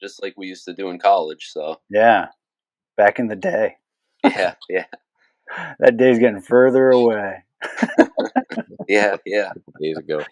just like we used to do in college. So Yeah, back in the day. yeah, yeah, That day's getting further away. yeah, yeah. Days ago.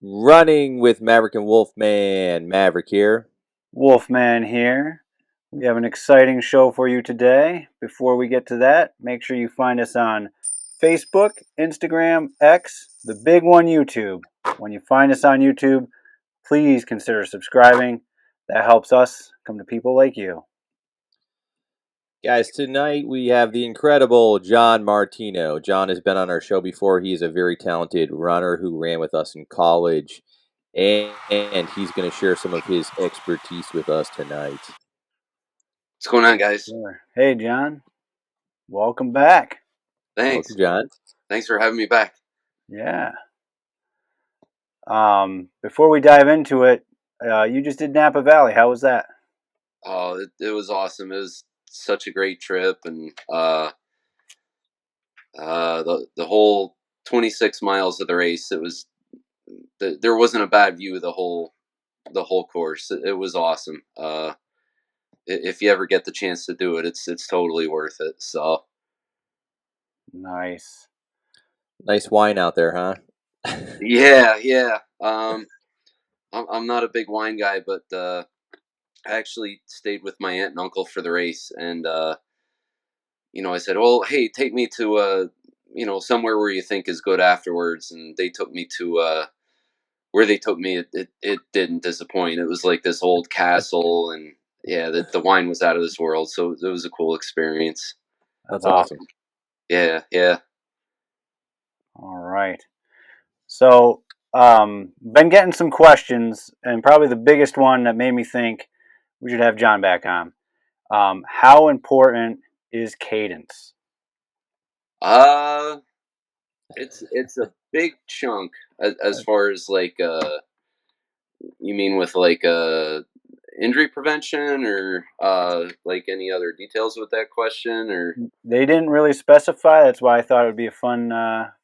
Running with Maverick and Wolfman. Maverick here. Wolfman here. We have an exciting show for you today. Before we get to that, make sure you find us on Facebook, Instagram, X, the big one, YouTube. When you find us on YouTube, please consider subscribing. That helps us come to people like you. Guys, tonight we have the incredible John Martino. John has been on our show before. He is a very talented runner who ran with us in college, and he's going to share some of his expertise with us tonight. What's going on, guys? Sure. Hey, John. Welcome back. Thanks. Welcome, John. Thanks for having me back. Yeah. Before we dive into it, you just did Napa Valley. How was that? Oh, it was awesome. It was such a great trip, and the whole 26 miles of the race, it was there wasn't a bad view of the whole course. It was awesome. If you ever get the chance to do it, it's totally worth it. So Nice. Nice wine out there, huh? yeah. I'm not a big wine guy, but I actually stayed with my aunt and uncle for the race, and I said, "Well, hey, take me to somewhere where you think is good afterwards," and they took me to where they took me. It didn't disappoint. It was like this old castle, and yeah, the wine was out of this world. So it was a cool experience. That's awesome. Yeah. All right. So, been getting some questions, and probably the biggest one that made me think we should have John back on. How important is cadence? It's a big chunk as far as like you mean with like injury prevention or like any other details with that question or They didn't really specify. That's why I thought it would be a fun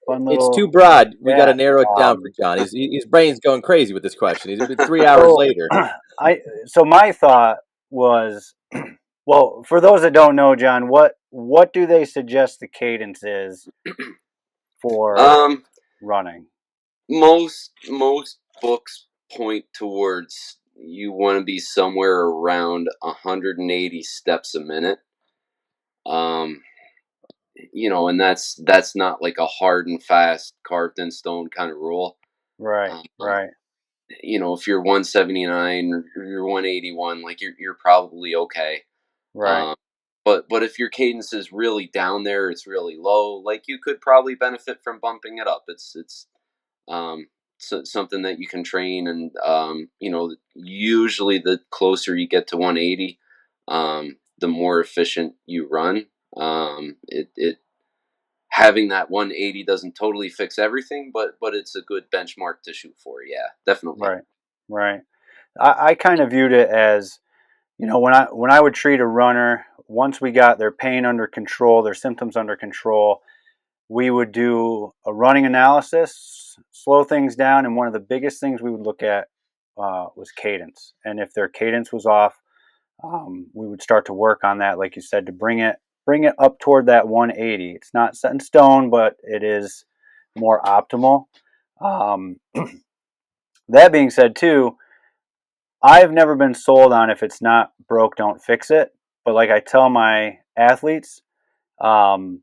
little. It's too broad. We got to Yeah, narrow it down for John. His brain's going crazy with this question. He's been 3 hours later. So my thought was, well, for those that don't know, John, what do they suggest the cadence is for running? most books point towards you want to be somewhere around 180 steps a minute. And that's not like a hard and fast carved in stone kind of rule. Right, right. If you're 179 or you're 181, like you're probably okay. Right. But if your cadence is really down there, it's really low, like you could probably benefit from bumping it up. It's something that you can train, and usually the closer you get to 180, the more efficient you run. It having that 180 doesn't totally fix everything, but it's a good benchmark to shoot for. Yeah, definitely. Right. I kind of viewed it as, when I would treat a runner, once we got their pain under control, their symptoms under control, we would do a running analysis, slow things down, and one of the biggest things we would look at was cadence. And if their cadence was off, we would start to work on that, like you said, to bring it up toward that 180. It's not set in stone, but it is more optimal. That being said, too, I've never been sold on if it's not broke, don't fix it. But like I tell my athletes, um,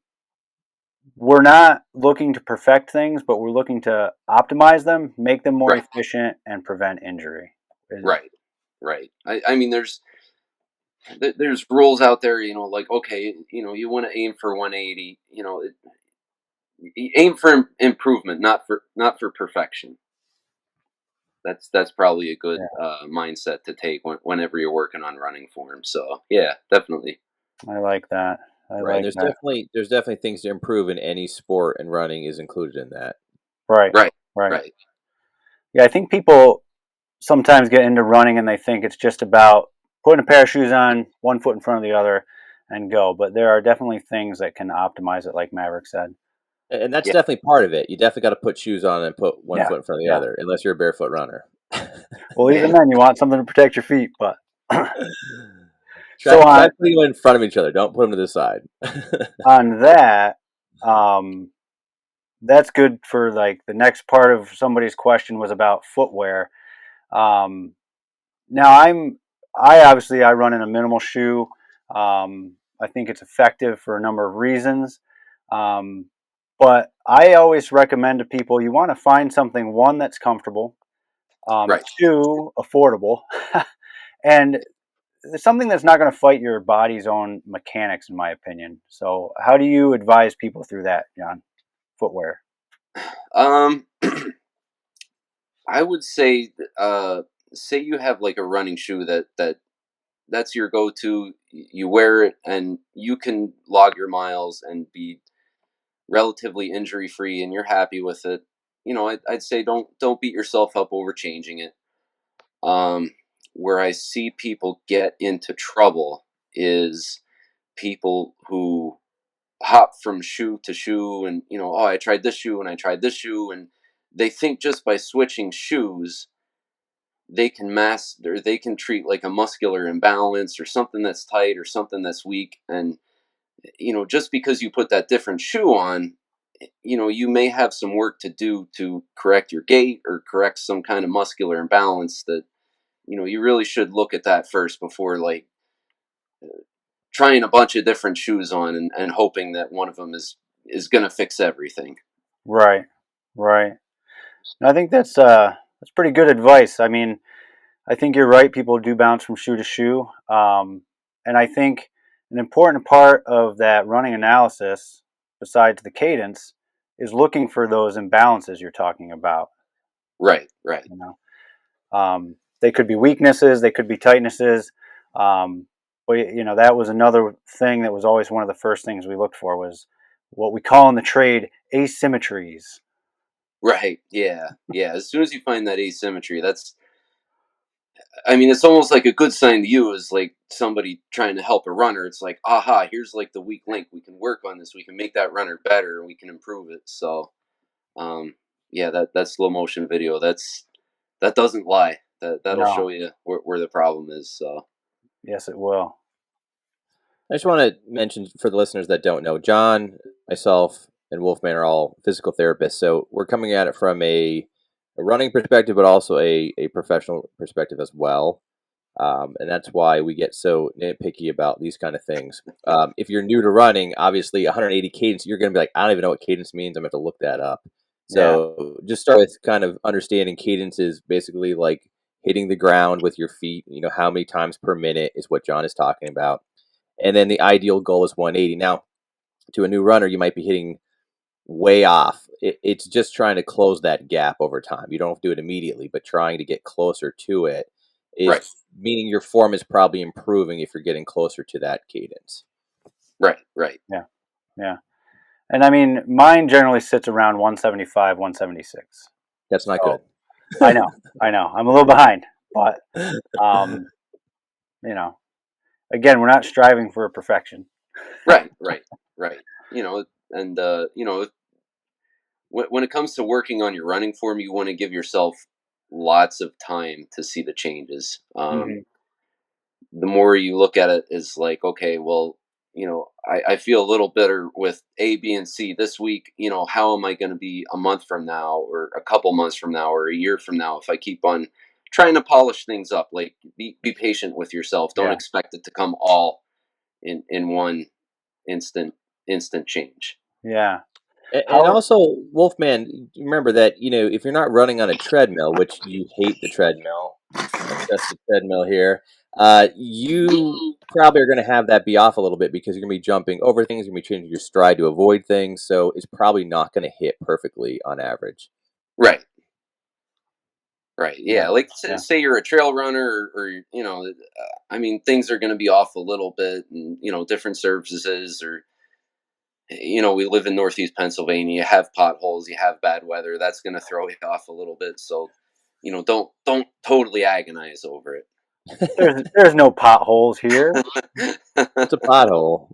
we're not looking to perfect things, but we're looking to optimize them, make them more Right, efficient, and prevent injury. right, right. I mean, there's rules out there, like, okay, you want to aim for 180, you aim for improvement, not for perfection. That's probably a good Yeah, mindset to take whenever you're working on running form. So yeah, definitely. I like that. I Right, and like that. there's definitely things to improve in any sport, and running is included in that. Right, Right, right. right. Yeah, I think people sometimes get into running and they think it's just about putting a pair of shoes on, one foot in front of the other, and go. But there are definitely things that can optimize it, like Maverick said. And that's Yeah, definitely part of it. You definitely got to put shoes on and put one Yeah, foot in front of the yeah. other, unless you're a barefoot runner. Well, even then, you want something to protect your feet. But try so try putting them in front of each other. Don't put them to the side. on that, um, that's good for like the next part of somebody's question was about footwear. Um, now I obviously I run in a minimal shoe. I think it's effective for a number of reasons. Um, but I always recommend to people you want to find something one that's comfortable, right. two affordable, and something that's not going to fight your body's own mechanics, in my opinion. So, how do you advise people through that, John? Footwear. Um, I would say, say you have like a running shoe that's your go-to. You wear it, and you can log your miles and be relatively injury-free, and you're happy with it. I'd say don't beat yourself up over changing it. Um, where I see people get into trouble is people who hop from shoe to shoe, and oh, I tried this shoe and I tried this shoe, and they think just by switching shoes they can or they can treat like a muscular imbalance or something that's tight or something that's weak. And just because you put that different shoe on, you may have some work to do to correct your gait or correct some kind of muscular imbalance that you really should look at that first before like trying a bunch of different shoes on, and hoping that one of them is going to fix everything. Right, right. And I think that's pretty good advice. I mean, I think you're right. People do bounce from shoe to shoe, and I think an important part of that running analysis, besides the cadence, is looking for those imbalances you're talking about. Right, right. You know, they could be weaknesses, they could be tightnesses. But that was another thing that was always one of the first things we looked for was what we call in the trade asymmetries. Right, yeah, yeah. As soon as you find that asymmetry, I mean, it's almost like a good sign to you is like somebody trying to help a runner. It's like, aha, here's like the weak link. We can work on this. We can make that runner better, and we can improve it. So, um, yeah, that slow motion video, that doesn't lie. That'll No, show you where the problem is. So, yes, it will. I just want to mention for the listeners that don't know, John, myself, and Wolfman are all physical therapists. So we're coming at it from a running perspective, but also a professional perspective as well. And that's why we get so nitpicky about these kind of things. If you're new to running, obviously 180 cadence, you're going to be like, I don't even know what cadence means. I'm going to have to look that up. Yeah, So just start with kind of understanding cadence is basically like hitting the ground with your feet. How many times per minute is what John is talking about. And then the ideal goal is 180. Now, to a new runner, you might be hitting way off. It's just trying to close that gap over time. You don't have to do it immediately, but trying to get closer to it is right, meaning your form is probably improving if you're getting closer to that cadence. right, right. yeah, yeah. And I mean, mine generally sits around 175, 176. That's not good. So I know, I'm a little behind, but um, you know, again, we're not striving for perfection. Right, right, right. And when it comes to working on your running form, you want to give yourself lots of time to see the changes. Hmm. The more you look at it is like, okay, well, I feel a little better with A, B, and C this week. How am I going to be a month from now, or a couple months from now, or a year from now if I keep on trying to polish things up. Like be patient with yourself. Don't expect it to come all in one instant change. Yeah. And also, Wolfman, remember that, if you're not running on a treadmill, which you hate the treadmill, obsessed with treadmill here, you probably are going to have that be off a little bit because you're going to be jumping over things, you're going to be changing your stride to avoid things, so it's probably not going to hit perfectly on average. Right. Right. Yeah. Like Yeah. say you're a trail runner, or I mean, things are going to be off a little bit, and different surfaces, or we live in Northeast Pennsylvania. You have potholes, you have bad weather. That's going to throw you off a little bit. So, don't totally agonize over it. There's no potholes here. It's a pothole.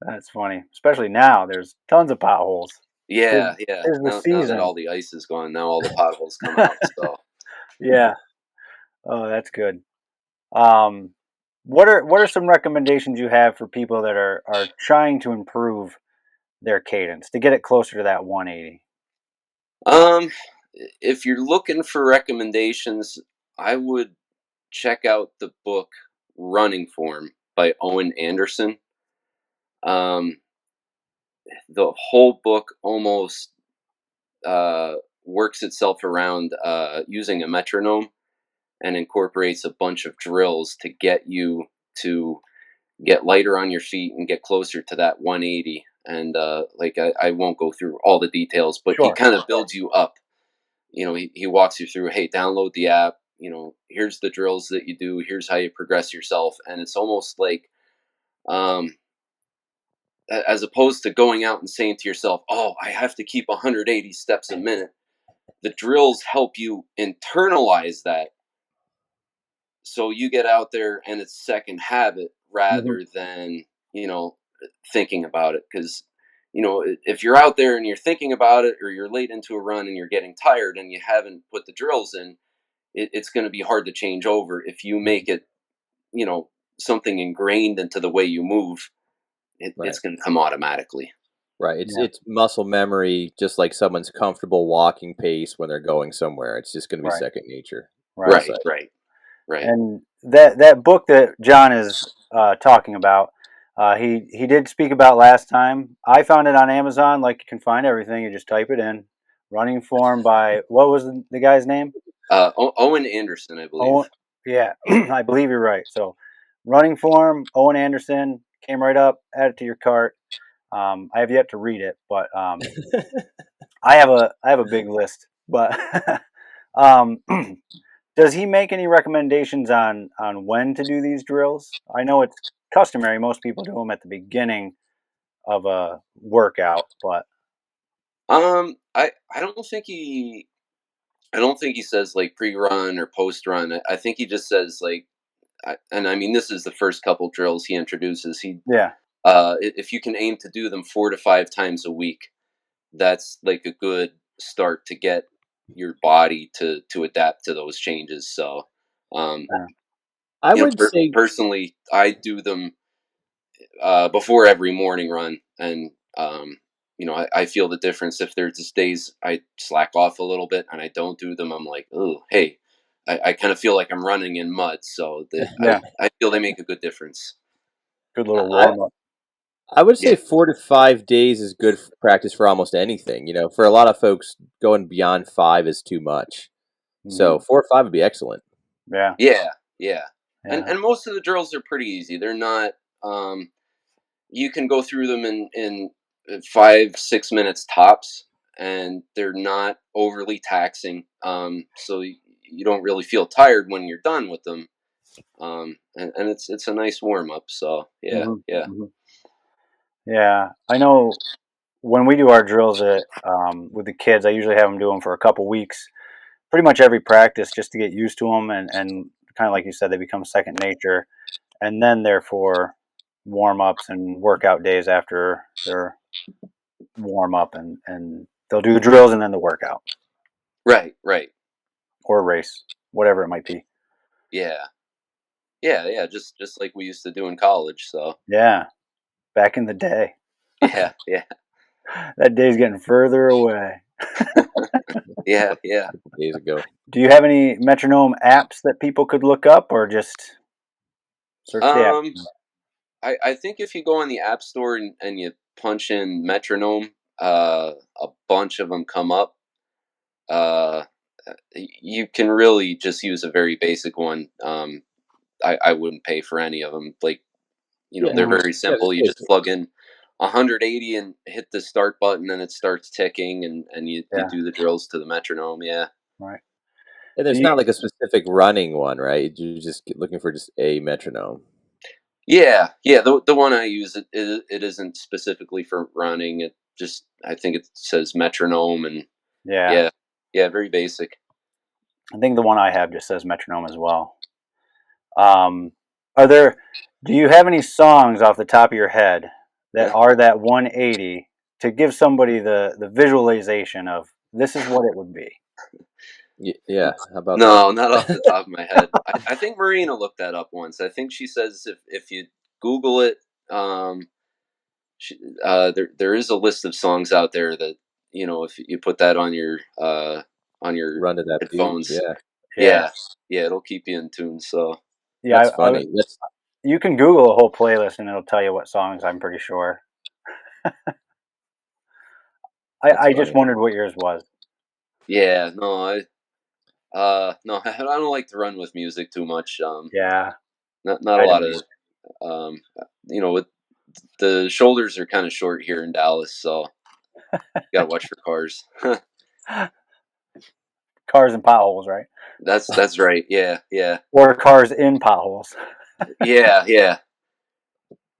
That's funny, especially now. There's tons of potholes. Yeah. Here's the Now that season. all the ice is gone, now all the potholes come out. So Yeah. Oh, that's good. What are some recommendations you have for people that are trying to improve their cadence to get it closer to that 180? if you're looking for recommendations, I would check out the book Running Form by Owen Anderson. Um, the whole book almost works itself around using a metronome, and incorporates a bunch of drills to get you to get lighter on your feet and get closer to that 180. And I won't go through all the details, but he Sure. kind of builds you up. He walks you through, hey, download the app. Here's the drills that you do. Here's how you progress yourself. And it's almost like, as opposed to going out and saying to yourself, oh, I have to keep 180 steps a minute. The drills help you internalize that. So you get out there and it's second habit rather than, thinking about it. Because, if you're out there and you're thinking about it, or you're late into a run and you're getting tired and you haven't put the drills in, it's going to be hard to change over. If you make it, something ingrained into the way you move, it's going to come automatically. Right. It's muscle memory, just like someone's comfortable walking pace when they're going somewhere. It's just going to be second nature. Right. Right. And that book that John is talking about, he did speak about last time. I found it on Amazon. Like, you can find everything. You just type it in. Running Form by, what was the guy's name? Owen Anderson, I believe. Yeah, I believe you're right. So, Running Form, Owen Anderson, came right up. Add it to your cart. I have yet to read it, but I have a big list. But does he make any recommendations on when to do these drills? I know it's customary; most people do them at the beginning of a workout. But I don't think he says like pre-run or post-run. I think he just says like, and I mean, this is the first couple drills he introduces. If you can aim to do them 4 to 5 times a week, that's like a good start to get your body to adapt to those changes. So, I would say personally, I do them before every morning run, and I feel the difference. If there's just days I slack off a little bit and I don't do them, I'm like, oh, hey, I kind of feel like I'm running in mud. So I feel they make a good difference. good little warm up. I would say 4 to 5 days is good practice for almost anything. For a lot of folks, going beyond 5 is too much. So 4 or 5 would be excellent. Yeah. And most of the drills are pretty easy. They're not. You can go through them in 5-6 minutes tops, and they're not overly taxing. So you don't really feel tired when you're done with them. And it's a nice warm up. So yeah. Yeah, I know when we do our drills with the kids, I usually have them do them for a couple weeks, pretty much every practice, just to get used to them, and kind of like you said, they become second nature, and then therefore warm ups and workout days after their warm up, and they'll do the drills and then the workout. Right. Or race, whatever it might be. Yeah. Just like we used to do in college. So yeah, back in the day. Yeah. That day's getting further away. Yeah, yeah. days ago. Do you have any metronome apps that people could look up, or just search the app? Um, I think if you go on the App Store and you punch in metronome, a bunch of them come up. Uh, you can really just use a very basic one. I wouldn't pay for any of them. Like, Yeah, they're Mhm. very yeah, simple. just You just basic. plug in 180 and hit the start button, and it starts ticking, and you Yeah, do the drills to the metronome. Yeah. right. And Do there's you, not like a specific running one, right? You're just looking for just a metronome. Yeah, yeah. The one I use, it isn't specifically for running. It just, I think it says metronome, and yeah, yeah, yeah, very basic. I think the one I have just says metronome as well. Um, are there? Do you have any songs off the top of your head that are that 180 to give somebody the visualization of this is what it would be? Yeah, how about that? No, not off the top of my head. I think Marina looked that up once. I think she says if you Google it, um, she, there is a list of songs out there that, if you put that on your Run to that beat. headphones, Yeah, Yeah, yeah, yeah, it'll keep you in tune. So yeah. that's funny. That's You can Google a whole playlist and it'll tell you what songs. I'm pretty sure. that's I just funny. wondered what yours was. yeah, no, no, I don't like to run with music too much. Yeah, Not a I lot don't of, um, with the shoulders are kind of short here in Dallas, so got to watch for cars. either. Cars and potholes, right? That's right. Yeah, yeah, Or cars in potholes. yeah, yeah,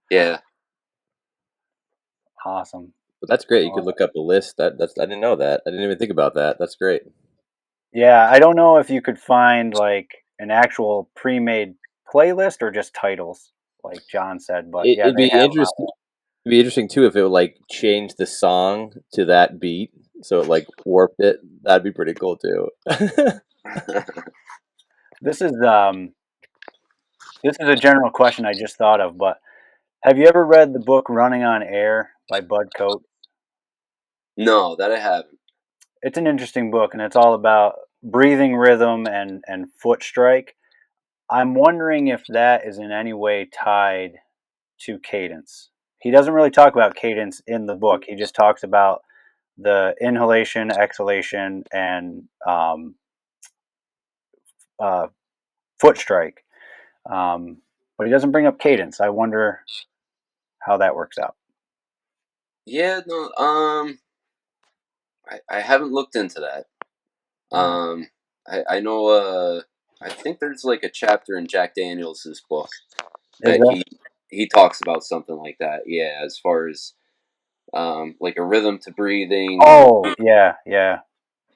yeah. Awesome. But that's great. You Uh, could look up a list. That's I didn't know that. I didn't even think about that. That's great. yeah, I don't know if you could find like an actual pre-made playlist or just titles, like John said. But yeah, It'd they be have them out interesting. It'd be interesting too if it would like change the song to that beat, so it like warped it. That'd be pretty cool too. there. This is a general question I just thought of. But have you ever read the book Running on Air by Bud Coates? No, that I haven't. It's an interesting book, and it's all about breathing rhythm and foot strike. I'm wondering if that is in any way tied to cadence. He doesn't really talk about cadence in the book. He just talks about the inhalation, exhalation, and uh, foot strike. But he doesn't bring up cadence. I wonder how that works out. Yeah, no. I haven't looked into that. Yeah. I know. I think there's like a chapter in Jack Daniels's book Is that that? he talks about something like that. Yeah, as far as like a rhythm to breathing, and Oh, yeah, yeah.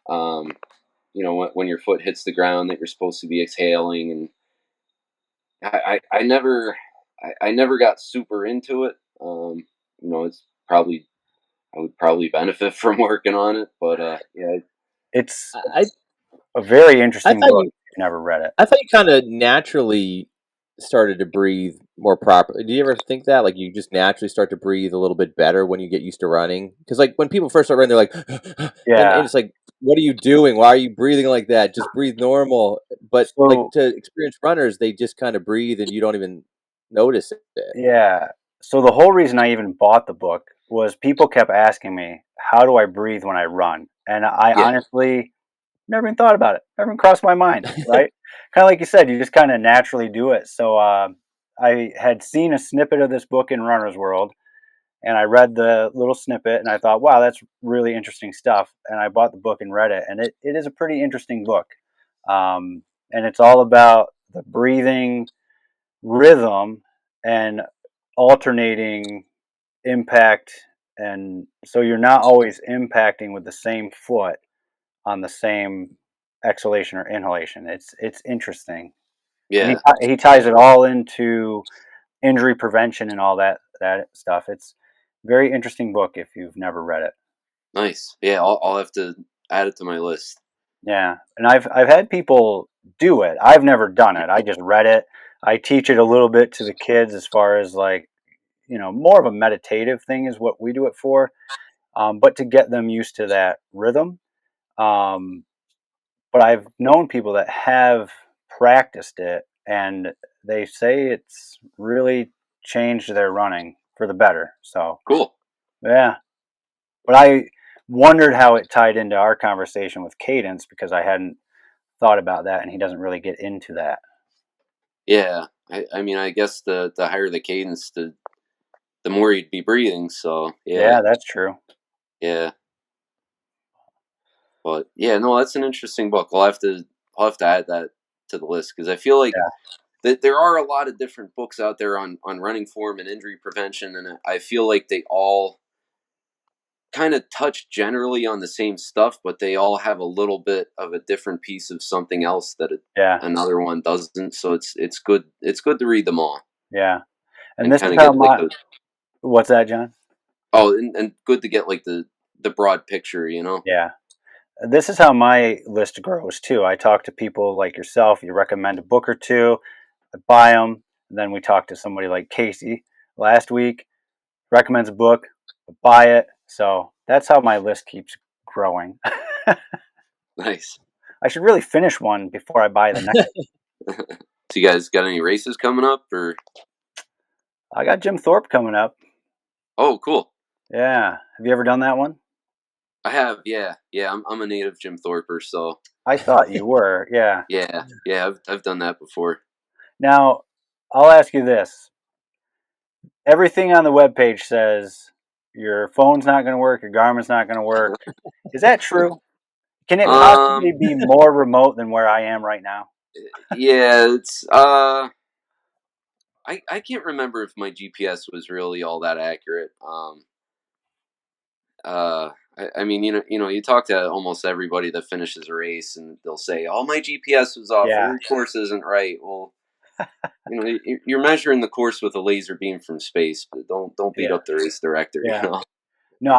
um, when your foot hits the ground that you're supposed to be exhaling. And I never I never got super into it. It's probably I would probably benefit from working on it, but yeah, It's I a very I interesting thought book. you If you've never read it. I thought you kind of naturally started to breathe more properly. Do you ever think that like you just naturally start to breathe a little bit better when you get used to running? Because like when people first start running, they're like, and Yeah. it's like, what are you doing? Why are you breathing like that? Just breathe normal. But like So to experienced runners, they just kind of breathe and you don't even notice it. yeah. So the whole reason I even bought the book was people kept asking me, how do I breathe when I run? And I yeah, honestly never even thought about it. Never even crossed my mind, right? Kind of like you said, you just kind of naturally do it. So I had seen a snippet of this book in Runner's World, and I read the little snippet, and I thought, wow, that's really interesting stuff. And I bought the book and read it, and it is a pretty interesting book. And it's all about the breathing rhythm and alternating impact, and so you're not always impacting with the same foot on the same exhalation or inhalation. It's interesting, and yeah, he ties it all into injury prevention and all that stuff. It's a very interesting book if you've never read it. nice. Yeah, I'll have to add it to my list. Yeah, and I've had people do it. I've never done it. I just read it. I teach it a little bit to the kids as far as like more of a meditative thing is what we do it for, but to get them used to that rhythm. But I've known people that have practiced it, and they say it's really changed their running for the better. So, Cool. yeah. But I wondered how it tied into our conversation with cadence because I hadn't thought about that, and he doesn't really get into that. Yeah. I mean, I guess the higher the cadence, the more you'd be breathing. So yeah, Yeah, that's true. yeah. But yeah, no, that's an interesting book. I'll have to add that to the list because I feel like Yeah, that there are a lot of different books out there on running form and injury prevention, and I feel like they all kind of touch generally on the same stuff, but they all have a little bit of a different piece of something else that yeah, another one doesn't. So it's good to read them all yeah. And and this is kind of how get like my what's that, John? and good to get like the broad picture, you know. Yeah. This is how my list grows too. I talk to people like yourself. You recommend a book or two, I buy them. And then we talk to somebody like Casey last week, recommends a book, I buy it. So that's how my list keeps growing. Nice. I should really finish one before I buy the next. So you guys got any races coming up or? I got Jim Thorpe coming up. Oh, cool. Yeah. Have you ever done that one? I have, yeah, yeah. I'm a native Jim Thorper, so I thought you were. Yeah. yeah, yeah. I've done that before. Now, I'll ask you this. Everything on the webpage says your phone's not going to work, your Garmin's not going to work. Is that true? Can it possibly Um, be more remote than where I am right now? yeah, it's I can't remember if my GPS was really all that accurate. I mean, you talk to almost everybody that finishes a race, and they'll say, "Oh, my GPS was off, or Yeah, your course isn't right." Well, you're measuring the course with a laser beam from space, but don't beat yeah, up the race director. yeah. No,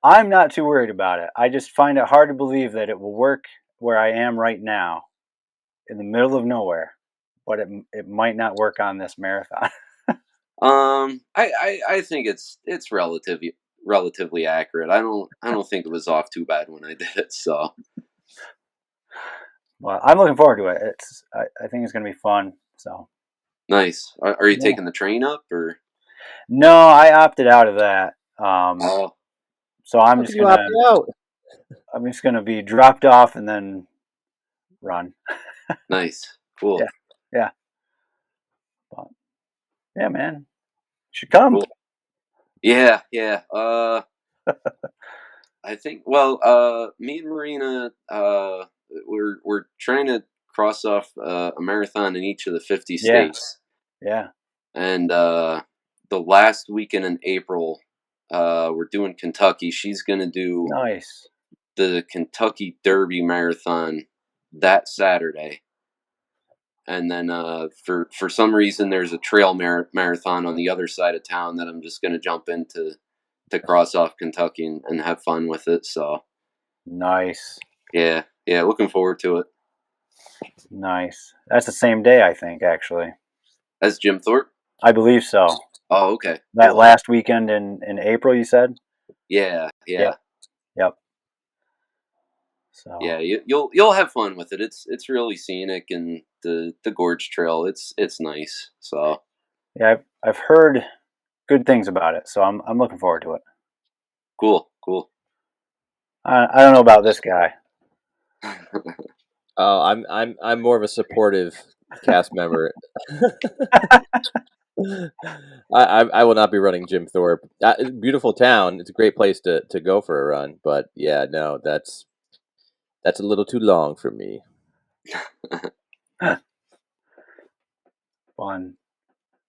I'm not too worried about it. I just find it hard to believe that it will work where I am right now, in the middle of nowhere, but it might not work on this marathon. I think it's relatively accurate. I don't think it was off too bad when I did it. So Well, I'm looking forward to it. I think it's going to be fun. So nice. Are you yeah. taking the train up or? No, I opted out of that. Oh, So How could you opt out? I'm just gonna be dropped off and then run. nice, cool, Yeah, yeah, but, yeah, man, should come. cool. Yeah, yeah. I think. Well, me and Marina, we're trying to cross off a marathon in each of the 50 Yeah, states, yeah, and the last weekend in April, we're doing Kentucky. She's gonna do nice, the Kentucky Derby Marathon that Saturday, and then for some reason there's a trail marathon on the other side of town that I'm just gonna jump into to cross off Kentucky and have fun with it. So nice, yeah, yeah, looking forward to it. nice. That's the same day, I think. Actually, As Jim Thorpe. I believe so. Oh, okay, That cool. last weekend in April, you said. Yeah, yeah, Yep, yep. yeah. So You'll have fun with it. It's really scenic and the gorge trail. It's nice. So yeah, I've heard good things about it, so I'm looking forward to it. cool, cool. I don't know about this guy. Oh, I'm more of a supportive cast member. I will not be running Jim Thorpe. Beautiful town. It's a great place to go for a run. But yeah, no, that's a little too long for me. Fun,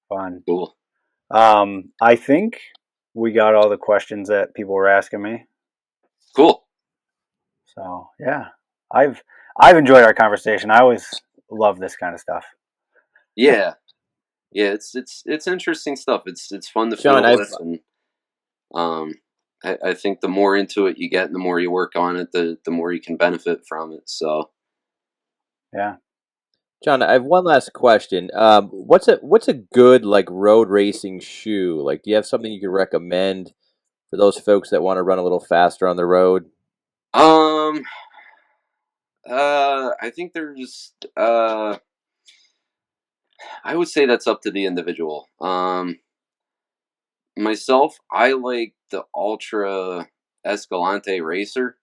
fun. Cool. I think we got all the questions that people were asking me. Cool. So yeah, I've I've enjoyed our conversation. I always love this kind of stuff. Yeah, yeah. It's interesting stuff. It's fun to Sean, fiddle I've with, and um, I think the more into it you get, and the more you work on it, the more you can benefit from it. So Yeah. John, I have one last question. What's a good like road racing shoe? Like, do you have something you could recommend for those folks that want to run a little faster on the road? Um, I think there's I would say that's up to the individual. Myself, I like the Ultra Escalante Racer.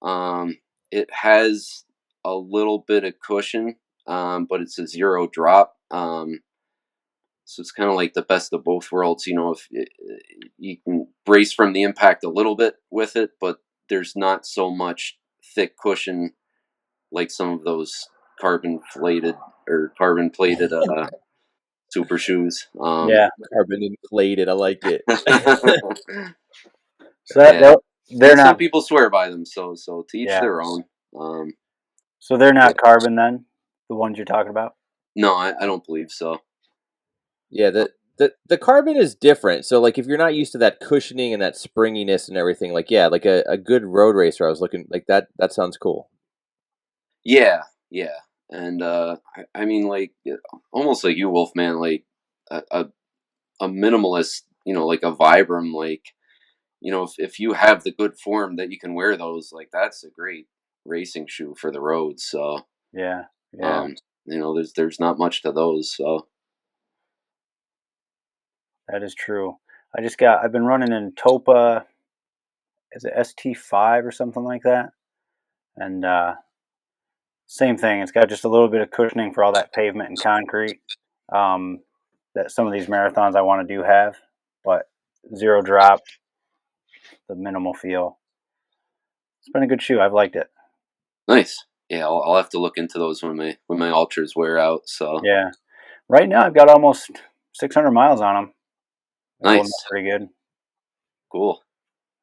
Um, it has a little bit of cushion, but it's a zero drop. So it's kind of like the best of both worlds. You know, if you can brace from the impact a little bit with it, but there's not so much thick cushion like some of those carbon plated super shoes. Yeah. Carbon inflated. I like it. So Yeah, they're some not. people swear by them, so to each Yeah. their own. Um, So they're yeah. not carbon then, the ones you're talking about. No, I don't believe so. Yeah, the carbon is different. So like if you're not used to that cushioning and that springiness and everything, like yeah, like a good road racer, I was looking like that sounds cool. Yeah, yeah, and I mean, like almost like you, Wolfman, like a minimalist, you know, like a Vibram, like you know, if you have the good form that you can wear those, like that's a great racing shoe for the road. So, Yeah. Yeah. um, you know, there's not much to those. So That is true. I've been running in Topa, is it ST5 or something like that? And same thing. It's got just a little bit of cushioning for all that pavement and concrete um, that some of these marathons I want to do have, but zero drop, the minimal feel. It's been a good shoe. I've liked it. nice. Yeah, I'll have to look into those when my ultras wear out. So Yeah. Right now, I've got almost 600 miles on them. They're holding up nice, pretty good. cool.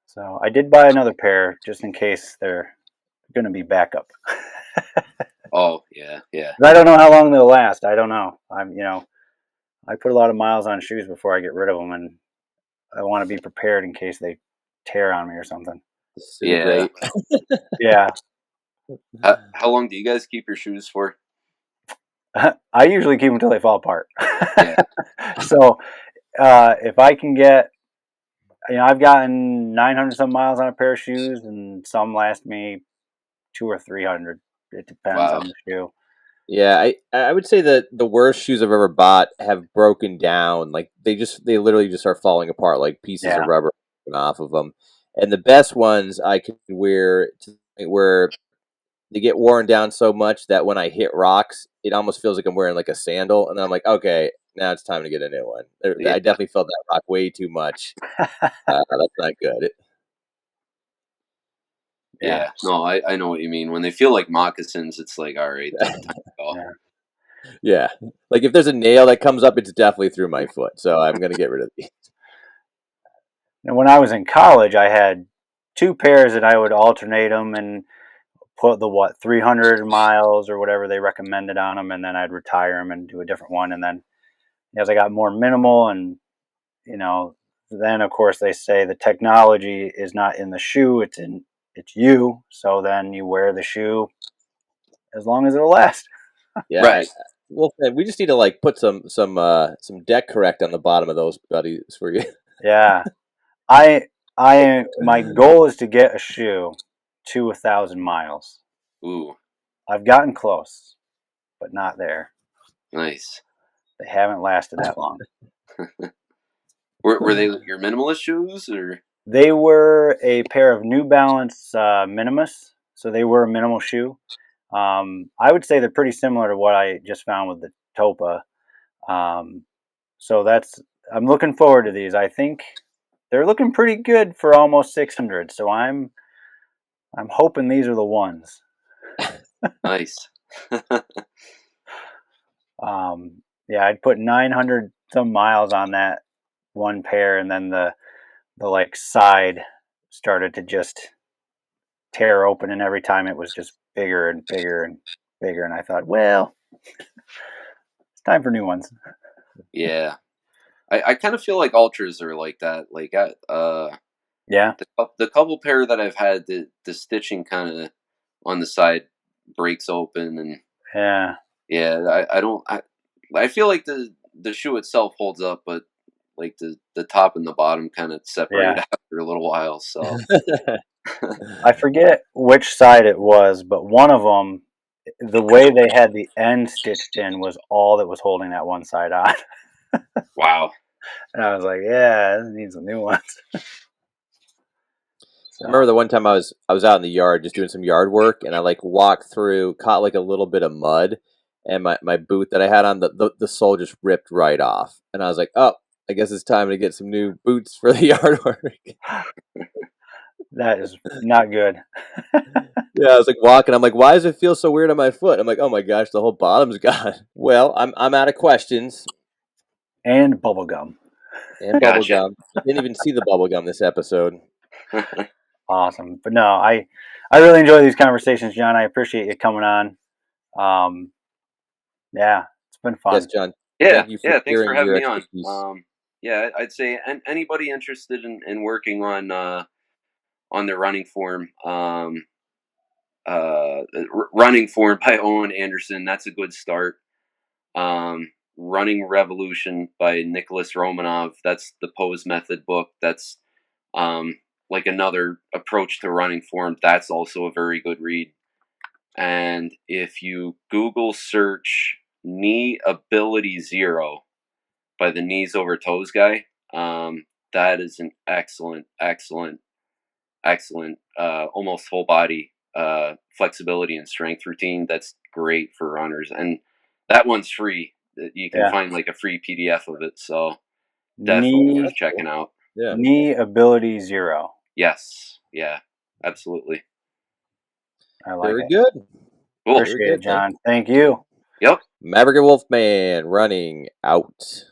So I did buy another pair just in case they're going to be backup. Oh yeah, yeah, I don't know how long they'll last. I don't know. I put a lot of miles on shoes before I get rid of them, and I want to be prepared in case they tear on me or something. yeah. Disintegrate. Yeah, How long do you guys keep your shoes for? I usually keep them until they fall apart. Yeah, So if I can get, I've gotten 900 some miles on a pair of shoes, and some last me 200 or 300. It depends wow. on the shoe. Yeah, I would say that the worst shoes I've ever bought have broken down. Like they literally just are falling apart, like pieces of Yeah, rubber off of them. And the best ones I can wear to the point where they get worn down so much that when I hit rocks, it almost feels like I'm wearing like a sandal, and I'm like, okay, now it's time to get a new one. Yeah, I definitely felt that rock way too much. That's not good. yeah, yeah. No, I know what you mean. When they feel like moccasins, it's like, all right, time to go. yeah. Yeah, like if there's a nail that comes up, it's definitely through my foot. So I'm gonna get rid of these. And when I was in college, I had two pairs that I would alternate them and put the 300 miles or whatever they recommended on them, and then I'd retire them and do a different one. And then as I got more minimal, and you know, then of course they say the technology is not in the shoe; it's you. So then you wear the shoe as long as it'll last. Yeah, Right. well, we just need to like put some deck correct on the bottom of those buddies for you. Yeah, my goal is to get a shoe to 1,000 miles. Ooh, I've gotten close, but not there. nice. They haven't lasted that long. Were they your minimalist shoes or? They were a pair of New Balance Minimus, so they were a minimal shoe. I would say they're pretty similar to what I just found with the Topa. Um, so I'm looking forward to these. I think they're looking pretty good for almost 600. So I'm hoping these are the ones. Nice. Yeah, I'd put 900 some miles on that one pair, and then the like side started to just tear open, and every time it was just bigger and bigger and bigger. And I thought, well, it's time for new ones. Yeah. I kind of feel like ultras are like that. Like Yeah, the couple pair that I've had, the stitching kind of on the side breaks open, and yeah, yeah, I don't I feel like the shoe itself holds up, but like the top and the bottom kind of separate yeah. after a little while. So I forget which side it was, but one of them, the way they had the end stitched in was all that was holding that one side on. Wow. And I was like, yeah, this needs some new ones. I remember the one time I was out in the yard just doing some yard work, and I like walked through, caught like a little bit of mud, and my boot that I had on, the sole just ripped right off, and I was like, oh, I guess it's time to get some new boots for the yard work. That is not good. Yeah, I was like walking. I'm like, why does it feel so weird on my foot? I'm like, oh my gosh, the whole bottom's gone. Well, I'm out of questions. And bubble gum. And bubble Gotcha. gum. Didn't even see the bubble gum this episode. Awesome. But no, I really enjoy these conversations, John. I appreciate you coming on. Yeah, it's been Yes, fun. John. Yeah, Thank you for yeah. Thanks for sharing having your me on. expertise. Yeah, I'd say anybody interested in working on their running form, running form by Owen Anderson. That's a good start. Running Revolution by Nicholas Romanov. That's the Pose Method book. That's like another approach to running form. That's also a very good read. And if you Google search Knee Ability Zero by the Knees Over Toes guy, that is an excellent, almost whole body flexibility and strength routine. That's great for runners, and that one's free. You can Yeah. find like a free PDF of it, so definitely Knee worth checking out. Yeah. Knee Ability Zero. Yes, yeah, absolutely. I like Very it. good. Cool. Very Appreciate it, good. Thank John. you. Thank you. Yep. Maverick and Wolfman running out.